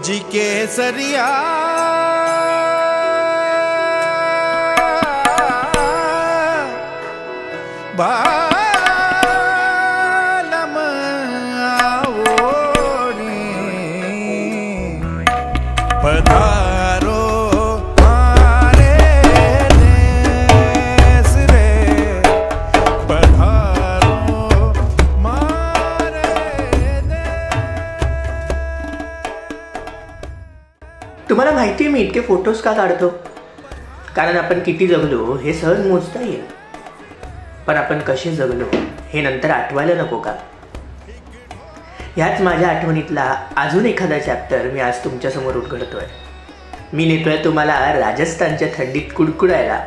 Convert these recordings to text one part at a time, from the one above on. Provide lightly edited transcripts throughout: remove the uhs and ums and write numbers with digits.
जी केसरिया बालम आवोनी पधारो मारे देश रे पधारो मारे देश। तुम्हाला माहिती आहे मी इतके फोटोज का काढतो? कारण आपण किती जगलो हे सहज मोजता येईल, पण आपण कसे जगलो हे नंतर आठवायला नको का? ह्याच माझ्या आठवणीतला अजून एखादा चॅप्टर मी आज तुमच्यासमोर उलगडतोय. मी नेतोय तुम्हाला राजस्थानच्या थंडीत कुडकुडायला,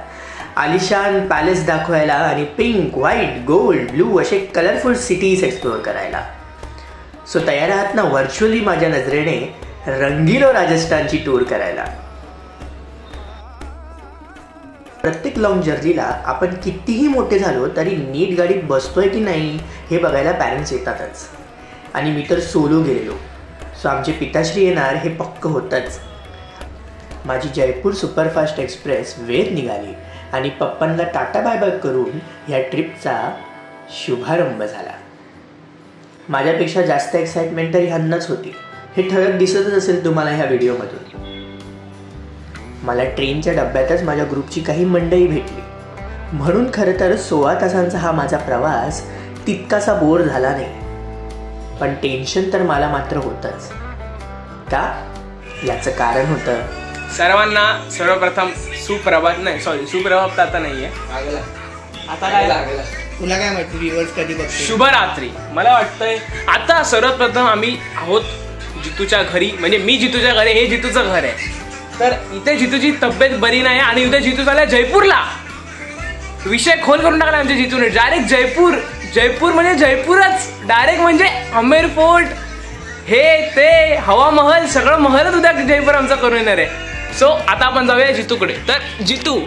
आलिशान पॅलेस दाखवायला आणि पिंक, व्हाईट, गोल्ड, ब्लू असे कलरफुल सिटीज एक्सप्लोअर करायला. सो तयार आहात ना व्हर्च्युअली माझ्या नजरेने रंगीलो राजस्थानची टूर करायला? प्रत्येक लॉंग जर्नीला आपण कितीही मोठे झालो तरी नीट गाडीत बसतोय की नाही हे बघायला पॅरेंट्स येतातच. आणि मी तर सोलो गेलेलो, सो आमचे पिताश्री येणार हे पक्क होतंच. माझी जयपूर सुपरफास्ट एक्सप्रेस वेळेत निघाली आणि पप्पांना टाटा बाय बाय करून ह्या ट्रिपचा शुभारंभ झाला. माझ्यापेक्षा जास्त एक्साइटमेंट तर ह्यांनाच होती, हे ठळक दिसतच असेल तुम्हाला ह्या व्हिडिओमधून. मला ट्रेनच्या डब्यातच माझ्या ग्रुपची काही मंडळी भेटली, म्हणून खरं तर 16 तासांचा हा माझा प्रवास तितकासा बोर झाला नाही. पण टेन्शन तर मला मात्र होतंच. का? याचं कारण होतं. सर्वांना सर्वप्रथम सुप्रभात. नाही सॉरी, सुप्रभात आता नाहीये, आता काय लागलं तुला काय माहिती व्ह्यूअर्स कधी बघते? शुभरात्री. मला वाटतंय आता सर्वप्रथम आम्ही आहोत जितूच्या घरी, म्हणजे मी जितूच्या घरी, हे जितूचं घर आहे. तर इथे जितूची तब्येत बरी नाही आणि उद्या जितू झाला जयपूरला. विषय खोल करून टाकला आमच्या जितूने. डायरेक्ट जयपूर. जयपूर म्हणजे जयपूरच, डायरेक्ट म्हणजे आमेर फोर्ट, हे ते हवा महल, सगळं महलच उद्या जयपूर आमचा करून येणार आहे. सो आता आपण जाऊया जितूकडे. तर जितू,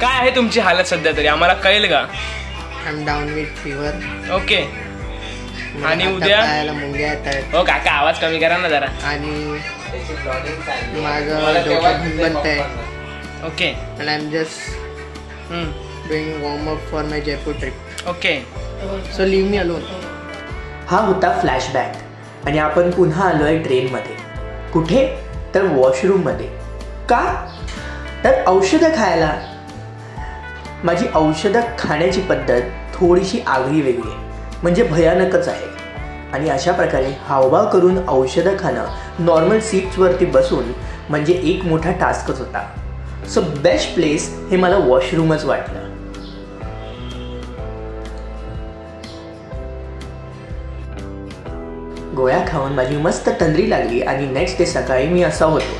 काय आहे तुमची हालत सध्या तरी आम्हाला कळेल का? I am down with fever. Okay. आणि उद्या मुंग्या येतात. हो काका, आवाज कमी करा ना जरा. आणि माझं डोकं बनतंय. Okay. and I'm just doing warm up for my Jaipur trip. Okay. So leave me alone. हा होता फ्लॅशबॅक आणि आपण पुन्हा आलोय ट्रेनमध्ये. कुठे? तर वॉशरूममध्ये. का? तर औषधं खायला. माझी औषधं खाण्याची पद्धत थोडीशी आगळी वेगळी आहे, म्हणजे भयानकच आहे. आणि अशा प्रकारे हावभाव करून औषधं खाणं नॉर्मल सीट्सवरती बसून म्हणजे एक मोठा टास्कच होता. सो बेस्ट प्लेस हे मला वॉशरूमच वाटलं. गोळ्या खाऊन माझी मस्त तंद्री लागली आणि नेक्स्ट डे सकाळी मी असा होतो.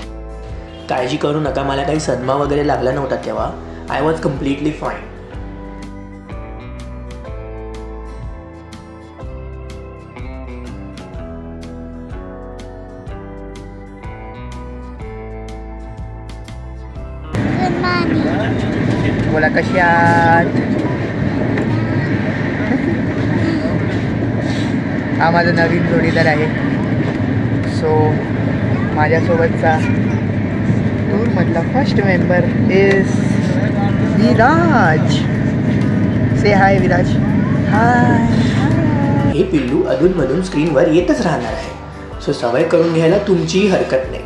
काळजी करू नका, मला काही सदमा वगैरे लागला नव्हता तेव्हा. I was completely fine. बोला कशी आहात? हा माझा नवीन जोडीदार आहे. सो माझ्यासोबतचा टूरमधला फर्स्ट मेंबर इज विराज. से हाय विराज. हाय. हे पिल्लू अधूनमधून स्क्रीनवर येतच राहणार आहे, सो सवय करून घ्यायला तुमचीही हरकत नाही.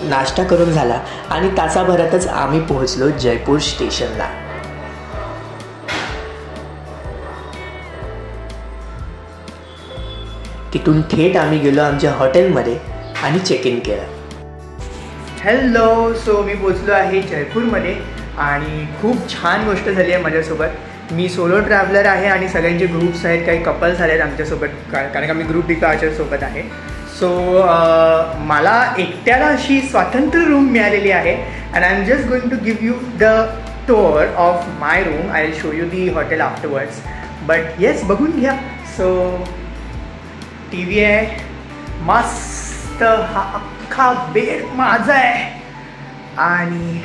नाश्ता करून झाला आणि तासाभरातच आम्ही पोहोचलो जयपूर स्टेशनला. तिथून थेट आम्ही गेलो आमच्या हॉटेलमध्ये आणि चेक इन केलं. हॅलो. सो मी पोचलो आहे जयपूरमध्ये आणि खूप छान गोष्ट झाली आहे माझ्यासोबत. मी सोलो ट्रॅव्हलर आहे आणि सगळ्यांचे ग्रुप्स आहेत, काही कपल्स आले आहेत आमच्यासोबत, कारण का मी ग्रुप डिपार्चरसोबत आहे. सो मला एकट्याला अशी स्वातंत्र्य रूम मिळालेली आहे. And I am just going to give you the tour of my room. I will show you the hotel afterwards. But yes, बघून घ्या. सो टी व्ही आहे मस्त, हा अख्खा बेड माझा आहे आणि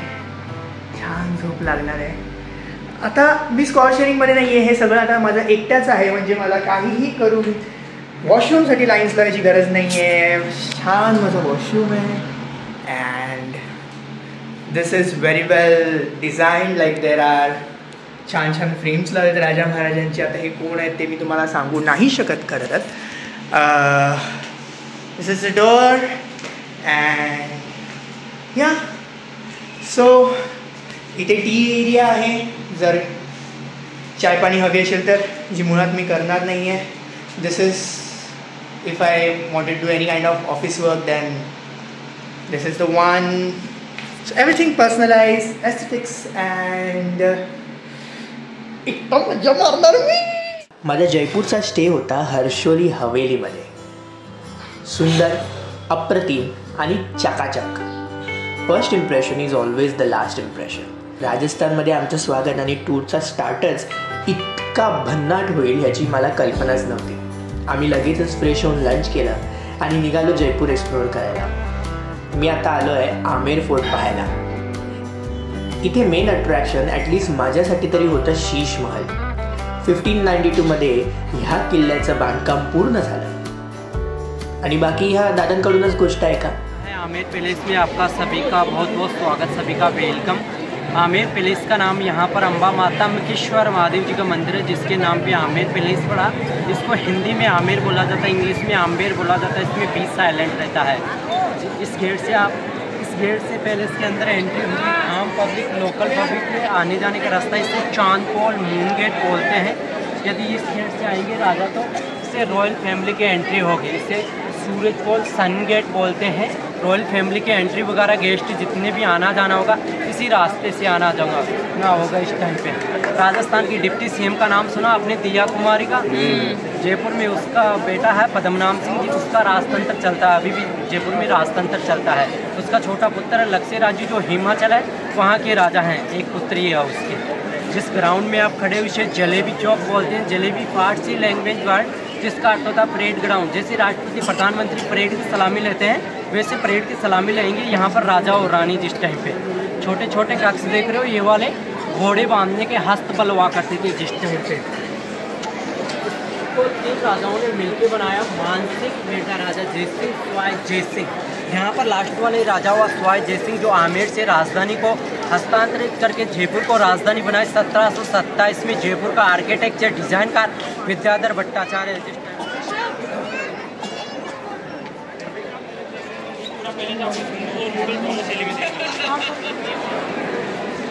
छान झोप लागणार आहे. आता मी स्कॉर शेअरिंगमध्ये नाही आहे, हे सगळं आता माझं एकट्याच आहे, म्हणजे मला काहीही करून वॉशरूमसाठी लाईन्स लावायची गरज नाही आहे. छान माझं वॉशरूम आहे. And this is very well design. Like there are छान छान फ्रेम्स लावलेत राजा महाराजांचे. आता हे कोण आहेत ते मी तुम्हाला सांगू नाही शकत खरं तर. This is the door and या. सो इथे टी एरिया आहे जर चाय पाणी हवी असेल तर, जी मुळात मी करणार नाही आहे. This is if I wanted to do any kind of office work, then this is the one. So everything personalized, aesthetics and एकदम मजा मारणार मी. माझ्या जयपूरचा स्टे होता हर्षोली हवेलीमध्ये. सुंदर, अप्रतिम आणि चकाचक. First impression is always the last impression. राजस्थानमध्ये आमचं स्वागत आणि टूरचा स्टार्टच इतका भन्नाट होईल ह्याची मला कल्पनाच नव्हती. आम्ही लगेचच फ्रेश होऊन लंच केलं आणि निघालो जयपूर एक्सप्लोअर करायला. मी आता आलो आहे आमेर फोर्ट पाहायला. इथे मेन अट्रॅक्शन ॲटलिस्ट माझ्यासाठी तरी होतं शीश महल. 1592मध्ये ह्या किल्ल्याचं बांधकाम पूर्ण झालं. आणि बाकी ह्या दादांकडूनच गोष्ट आहे का. आमेर पैलेस में आपका सभी का बहुत बहुत स्वागत, सभी का वेलकम. आमेर पैलेस का नाम यहाँ पर अम्बा माता मुकेश्वर महादेव जी का मंदिर है, जिसके नाम पे आमेर पैलेस पड़ा. इसको हिंदी में आमेर बोला जाता है, इंग्लिश में आम्बेर बोला जाता है. इसमें 20 साइलेंट रहता है. इस गेट से पैलेस के अंदर एंट्री होगी. आम पब्लिक, लोकल पब्लिक के आने जाने का रास्ता. इसे चांद पोल, मून गेट बोलते हैं. यदि इस गेट से आएंगे राजा तो इससे रॉयल फैमिली की एंट्री होगी. इसे सूरज पोल, सन गेट बोलते हैं. रॉयल फैमिली के एंट्री वगैरह गेस्ट जितने भी आना जाना होगा इसी रास्ते से आना जाऊँगा ना होगा. इस टाइम पे राजस्थान की डिप्टी सीएम का नाम सुना आपने, दिया कुमारी का. जयपुर में उसका बेटा है पद्मनाम सिंह जी, उसका राजतंत्र चलता है. अभी भी जयपुर में राजतंत्र चलता है. उसका छोटा पुत्र है लक्ष्य राजू, जो हिमाचल है वहाँ के राजा हैं. एक पुत्री है उसके. जिस ग्राउंड में आप खड़े हुए जलेबी चौक बोलते हैं. जलेबी फारसी लैंग्वेज वर्ड, जिसका अर्थ होता है परेड ग्राउंड. जैसे राष्ट्रपति प्रधानमंत्री परेड की सलामी लेते हैं, वैसे परेड की सलामी लेंगे यहाँ पर राजा और रानी. जिस टाइम पे छोटे छोटे कक्ष देख रहे हो, ये वाले घोड़े बांधने के हस्त बलवा करते थे. जिस टाइम पे तो 3 राजाओं ने मिलकर बनाया. मानसिंह बेटा राजा जयसिंह, स्वाय जयसिंह. यहाँ पर लास्ट वाले राजा हुआ स्वाय जयसिंह, जो आमेर से राजधानी को हस्तांतरित करके जयपुर को राजधानी बनाए 1727 में. जयपुर का आर्किटेक्चर डिजाइनकार विद्याधर भट्टाचार्य.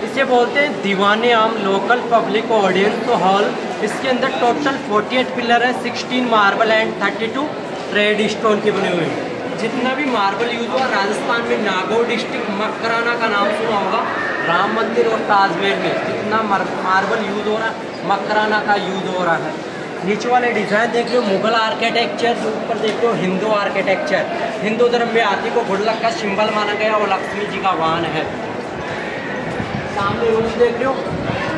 इसे बोलते हैं दीवाने आम, लोकल पब्लिक ऑडियंस हॉल. इसके अंदर टोटल 48 पिलर है. 16 मार्बल एंड 32 रेड स्टोन के बने हुए हैं. जितना भी मार्बल यूज हुआ राजस्थान में, नागौर डिस्ट्रिक्ट मकराना का नाम सुना होगा. राम मंदिर और ताजमहल में जितना मार्बल यूज हो रहा है, मकराना का यूज हो रहा है. नीचे वाले डिज़ाइन देख लो, मुगल आर्किटेक्चर. जो ऊपर देख लो हिंदू आर्किटेक्चर. हिंदू धर्म में हाथी को गुडलक का सिंबल माना गया और लक्ष्मी जी का वाहन है. सामने रूम देख लो,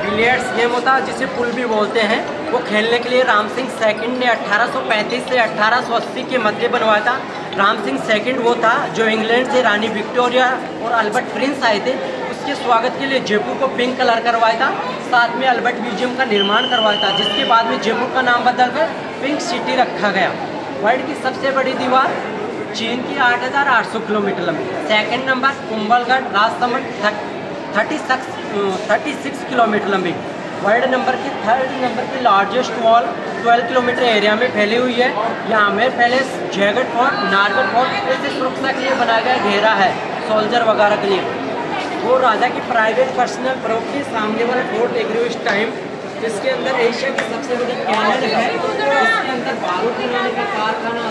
बिलियर्ड्स गेम होता है जिसे पुल भी बोलते हैं. वो खेलने के लिए राम सिंह सेकंड ने 1835 से 1880 के मध्य बनवाया था. राम सिंह सेकंड वो था जो इंग्लैंड से रानी विक्टोरिया और अल्बर्ट प्रिंस आए थे. उसके स्वागत के लिए जयपुर को पिंक कलर करवाया था. साथ में अल्बर्ट म्यूजियम का निर्माण करवाया था, जिसके बाद में जयपुर का नाम बदलकर पिंक सिटी रखा गया. वर्ल्ड की सबसे बड़ी दीवार चीन की 8,800 किलोमीटर लंबी. Second number Kumbhalgarh Rajsamand 36 kilometre लंबी. वर्ल्ड नंबर की थर्ड नंबर की लार्जेस्ट वॉल 12 किलोमीटर एरिया में फैली हुई है. यहाँ Amer palace, Jaigarh fort, Nahargarh fort ऐसे सुरक्षा के लिए बनाया गया घेरा है सोल्जर वगैरह के लिए. वो राजा की प्राइवेट पर्सनल प्रॉपर्टी. सामने वाला फोर्ट देख रहे हो इस टाइम, जिसके अंदर एशिया की सबसे बड़ी कैनन है. इसके अंदर बारूद बनाने का कारखाना,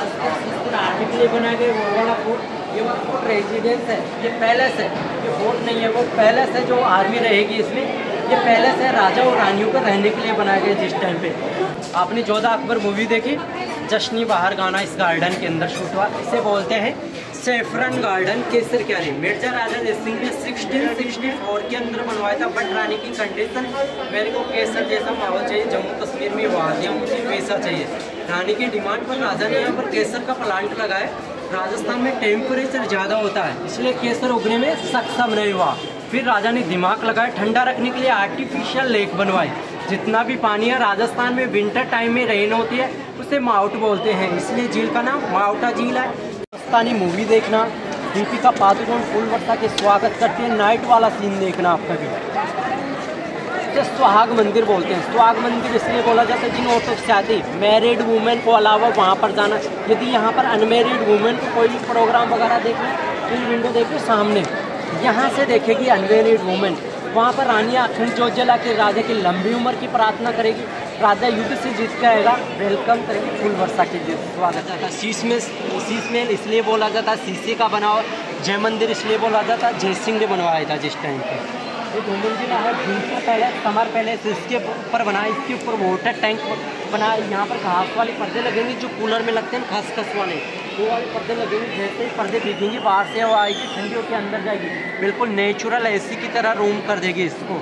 आर्मी के लिए बनाया गया वो वाला फोर्ट. ये वाला फोर्ट रेजिडेंस है, ये पैलेस है. ये फोर्ट नहीं है, वो पैलेस है जो आर्मी रहेगी इसमें. ये पैलेस है राजा और रानियों को रहने के लिए बनाया गया. जिस टाइम पे आपने जोधा अकबर मूवी देखी, जश्नी बाहर गाना इस गार्डन के अंदर शूट हुआ. इसे बोलते हैं सेफरन गार्डन. केसर क्या रही, मिर्जा राजा जयसिंह ने 1664 के अंदर बनवाया था. बट रानी की कंडीशन, मेरे को केसर जैसा माहौल चाहिए. जम्मू कश्मीर में वादियाँ, मुझे वैसा चाहिए. रानी की डिमांड पर राजा ने यहाँ पर केसर का प्लांट लगाया. राजस्थान में टेम्परेचर ज़्यादा होता है, इसलिए केसर उगने में सक्षम नहीं हुआ. फिर राजा ने दिमाग लगाया, ठंडा रखने के लिए आर्टिफिशियल लेक बनवाई. जितना भी पानी है राजस्थान में विंटर टाइम में रेन होती है, उस उसे माउट बोलते हैं, इसलिए झील का नाम माउटा झील है। पाकिस्तानी मूवी देखना, दीपिका पादुकोण फुल वर्षा के स्वागत करते हैं, नाइट वाला सीन देखना आप कभी। इसे सुहाग मंदिर बोलते हैं। सुहाग मंदिर इसलिए बोला जाता है जिन औरतों की शादी मैरिड वुमेन को अलावा वहाँ पर जाना। यदि यहाँ पर अनमेरिड वुमेन को कोई प्रोग्राम वगैरह देखना, इन विंडो देखिए सामने, यहाँ से देखेगी अनमेरिड वुमेन। वहाँ पर रानी अखंड जोत जला के राजा की लंबी उम्र की प्रार्थना करेगी, राजा युद्ध से जीत के आएगा, वेलकम करेगी फुल वर्षा के लिए स्वागत जाता है। शीश महल इसलिए बोला जाता है शीशे का बना हुआ। जय मंदिर इसलिए बोला जाता है जय सिंह ने बनवाया था जिस टाइम पे। ये 2 मंजिला है, भीमपुर पैलेस, समर पैलेस इसके ऊपर बना है, इसके ऊपर वाटर टैंक बना है। यहाँ पर घास वाले पर्दे लगेंगे जो कूलर में लगते हैं, खसखस वाले, वो वाले पर्दे लगेंगे। जैसे ही पर्दे दिखेंगे बाहर से वो आएगी, ठंडी होकर अंदर जाएगी, बिल्कुल नेचुरल एसी की तरह रूम कर देगी इसको।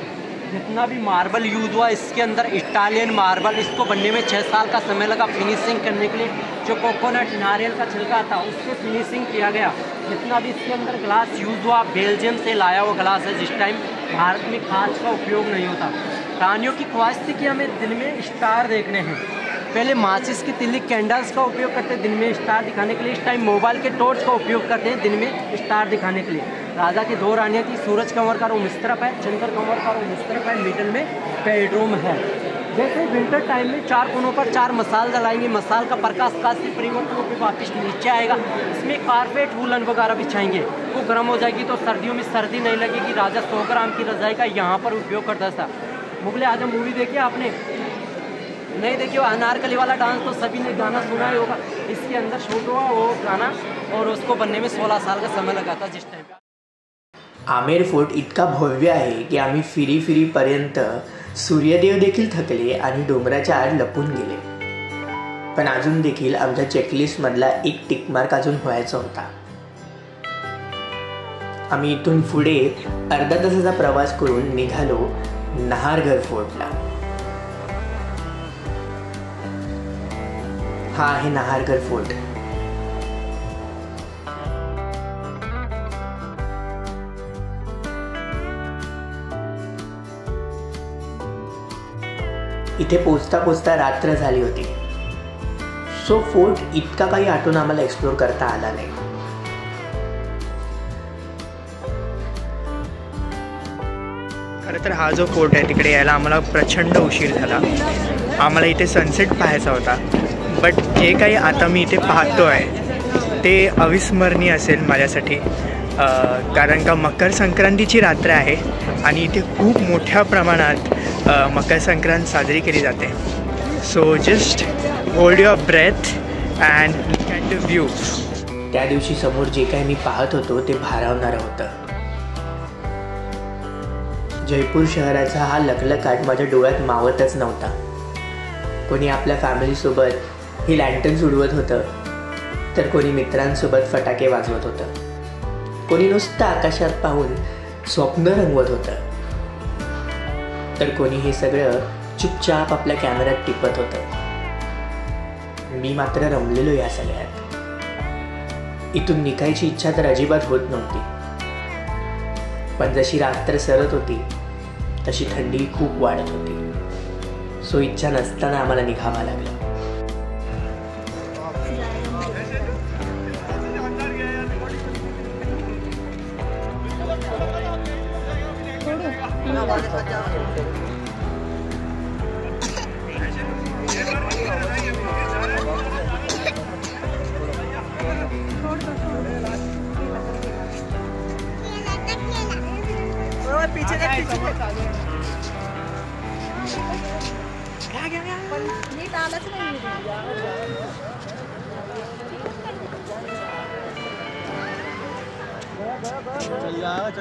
जितना भी मार्बल यूज़ हुआ इसके अंदर इटालियन मार्बल, इसको बनने में 6 साल का समय लगा फिनिशिंग करने के लिए। जो कोकोनट नारियल का छिलका था उससे फिनिशिंग किया गया। जितना भी इसके अंदर ग्लास यूज़ हुआ बेल्जियम से लाया हुआ ग्लास है, जिस टाइम भारत में कांच का उपयोग नहीं होता। रानियों की ख्वाहिश थी कि हमें दिन में स्टार देखने हैं। पहले माचिस की तिल्ली कैंडल्स का उपयोग करते हैं दिन में स्टार दिखाने के लिए, इस टाइम मोबाइल के टॉर्च का उपयोग करते हैं दिन में स्टार दिखाने के लिए। राजा की 2 रानियाँ थी, सूरज कंवर का रूम इस तरफ है, चंद्र कंवर का रूम इस तरफ है, मिडल में बेडरूम है। जैसे विंटर टाइम में 4 कोनों पर 4 मसाल जलाएंगे, मसाल का प्रकाश काशी परिवर्तन होकर वापस नीचे आएगा। इसमें कारपेट वूलन वगैरह बिछाएंगे, वो गर्म हो जाएगी तो सर्दियों में सर्दी नहीं लगेगी। राजा 100 ग्राम की रजाई का यहाँ पर उपयोग करता था। मुगले आजम मूवी देखी आपने? नहीं देखिए, अनारकली वाला डांस तो सभी ने गाना सुना ही होगा। इसके अंदर शूट हुआ वो गाना और उसको बनने में 16 साल का समय लगा था जिस टाइम पे। आमेर फोर्ट इतका भव्य आहे की आम्ही फिरीपर्यंत सूर्यदेव देखील थकले आणि डोंगराच्या आड लपून गेले। पण अजून देखील आमच्या चेकलिस्टमधला एक टिकमार्क अजून व्हायचा होता। आम्ही इथून पुढे अर्धा तासाचा प्रवास करून निघालो नाहरगढ़ फोर्टला। हा आहे नाहरगढ़ फोर्ट। इथे पोचता पोचता रात्र झाली होती, सो फोर्ट इतका काही आतून आम्हाला एक्सप्लोर करता आला नाही। खरं तर हा जो फोर्ट आहे तिकडे यायला आम्हाला प्रचंड उशीर झाला। आम्हाला इथे सनसेट पाहायचा होता, बट जे काही आता मी इथे पाहतो आहे ते अविस्मरणीय असेल माझ्यासाठी, कारण का मकर संक्रांतीची रात्र आहे आणि इथे खूप मोठ्या प्रमाणात मकर संक्रांत साजरी केली जाते। So just hold your breath and look at the view. त्या दिवशी समोर जे काही मी पाहत होतो ते भारावणारं होतं। जयपूर शहराचा हा लखलखाट माझ्या डोळ्यात मावतच नव्हता। कोणी आपल्या फॅमिलीसोबत ही लँटर्न्स उडवत होतं, तर कोणी मित्रांसोबत फटाके वाजवत होतं, कोणी नुसतं आकाशात पाहून स्वप्न रंगवत होतं, तर कोणी हे सगळं चुपचाप आपल्या कॅमेऱ्यात टिपत होतं। मी मात्र रमलेलो या सगळ्यात। इथून निघायची इच्छा तर अजिबात होत नव्हती, पण जशी रात्र सरत होती तशी थंडी खूप वाढत होती। सो इच्छा नसताना आम्हाला निघावं लागलं।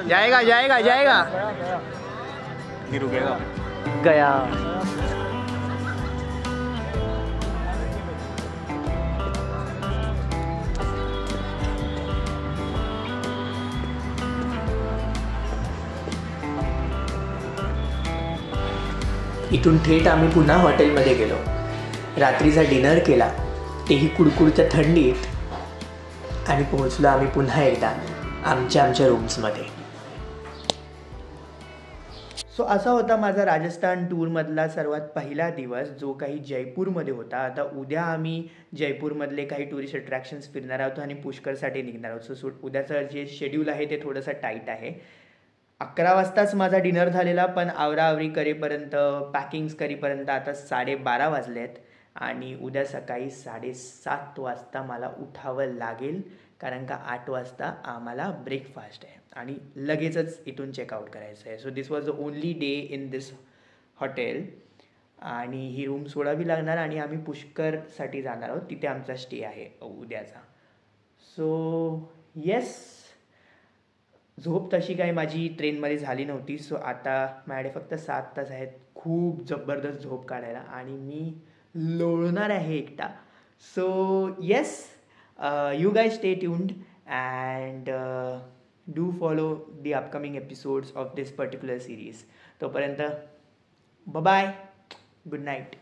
जाएगा जाएगा जाएगा नहीं रुकेगा गया। इथून थेट आम्ही पुन्हा हॉटेलमध्ये गेलो। रात्रीचा डिनर केला, तेही कुडकुडत्या थंडीत, आणि पोहोचलो आम्ही पुन्हा एकदा आमच्या रूम्समध्ये। सो असा होता माझा राजस्थान टूरमधला सर्वात पहिला दिवस, जो काही जयपूरमध्ये होता. आता उद्या आम्ही जयपूरमधले काही टुरिस्ट अट्रॅक्शन्स फिरणार आहोत आणि पुष्करसाठी निघणार आहोत. सो उद्याचं जे शेड्यूल आहे ते थोडंसं टाईट आहे. 11 वाजताच माझा डिनर झालेला, पण आवराआवरी करेपर्यंत, पॅकिंग्स करीपर्यंत आता 12:30 वाजले आहेत आणि उद्या सकाळी 7:30 वाजता मला उठावं लागेल, कारण का 8 वाजता आम्हाला ब्रेकफास्ट आहे आणि लगेचच इथून चेकआउट करायचं आहे. So this was the only day in this hotel आणि ही रूम सोडावी लागणार आणि आम्ही पुष्करसाठी जाणार आहोत, तिथे आमचा स्टे आहे उद्याचा. सो येस, झोप तशी काही माझी ट्रेनमध्ये झाली नव्हती. सो आता माझ्याकडे फक्त 7 तास आहेत खूप जबरदस्त झोप काढायला आणि मी लोळणार आहे एकटा. So yes, you guys stay tuned and do follow the upcoming episodes of this particular series. तोपर्यंत bye bye, good night.